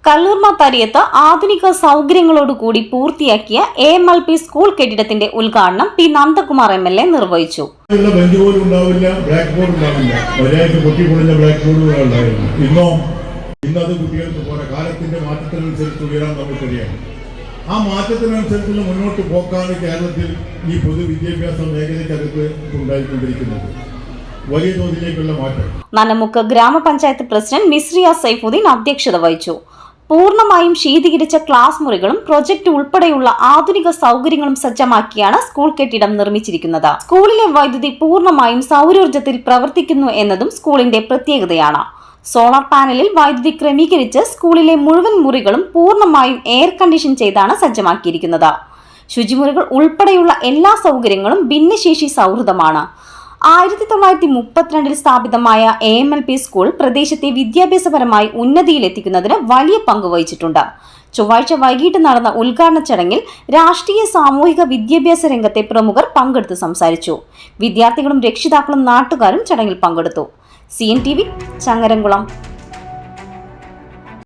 കല്ലൂർമ തരിയത്ത് ആധുനിക സൗകര്യങ്ങളോടുകൂടി പൂർത്തിയാക്കിയ AMLP school കെട്ടിടത്തിന്റെ ഉദ്ഘാടനം പി നന്ദകുമാർ MLA നിർവഹിച്ചു. ഇന്നത് കുട്ടികൾക്ക് പോലെ കാലത്തിന്റെ മാറ്റത്തിനനുസരിച്ച് ഉയരാൻ നമുക്കറിയാം. ആ മാറ്റത്തിനനുസരിച്ചുള്ള മുന്നോട്ട് പോക്കാണ് കേരളത്തിൽ ഈ പൊതുവിദ്യാഭ്യാസ മേഖലയ്ക്കകത്ത് ഉണ്ടായിക്കൊണ്ടിരിക്കുന്നത്. വലിയ തോതിലേക്കുള്ള മാറ്റം. നന്നമുക്ക് ഗ്രാമപഞ്ചായത്ത് പ്രസിഡന്റ് മിസ്രിയ സൈഫുദ്ദീൻ അധ്യക്ഷത വഹിച്ചു. പൂർണ്ണമായും ശീതീകരിച്ച ക്ലാസ് മുറികളും പ്രൊജക്ട് ഉൾപ്പെടെയുള്ള ആധുനിക സൗകര്യങ്ങളും സജ്ജമാക്കിയാണ് സ്കൂൾ കെട്ടിടം നിർമ്മിച്ചിരിക്കുന്നത്. സ്കൂളിലെ വൈദ്യുതി പൂർണ്ണമായും സൗരോർജ്ജത്തിൽ പ്രവർത്തിക്കുന്നു എന്നതും സ്കൂളിന്റെ പ്രത്യേകതയാണ്. സോളാർ പാനലിൽ വൈദ്യുതി ക്രമീകരിച്ച് സ്കൂളിലെ മുഴുവൻ മുറികളും പൂർണ്ണമായും എയർ കണ്ടീഷൻ ചെയ്താണ് സജ്ജമാക്കിയിരിക്കുന്നത്. ശുചിമുറികൾ ഉൾപ്പെടെയുള്ള എല്ലാ സൗകര്യങ്ങളും ഭിന്നശേഷി സൗഹൃദമാണ്. 1932 സ്ഥാപിതമായ AMLP സ്കൂൾ പ്രദേശത്തെ വിദ്യാഭ്യാസപരമായി ഉന്നതിയിലെത്തിക്കുന്നതിന് വലിയ പങ്ക് വഹിച്ചിട്ടുണ്ട്. ചൊവ്വാഴ്ച വൈകിട്ട് നടന്ന ഉദ്ഘാടന ചടങ്ങിൽ രാഷ്ട്രീയ സാമൂഹിക വിദ്യാഭ്യാസ രംഗത്തെ പ്രമുഖർ പങ്കെടുത്ത് സംസാരിച്ചു. വിദ്യാർത്ഥികളും രക്ഷിതാക്കളും നാട്ടുകാരും ചടങ്ങിൽ പങ്കെടുത്തു. CNTV ചങ്ങരംകുളം.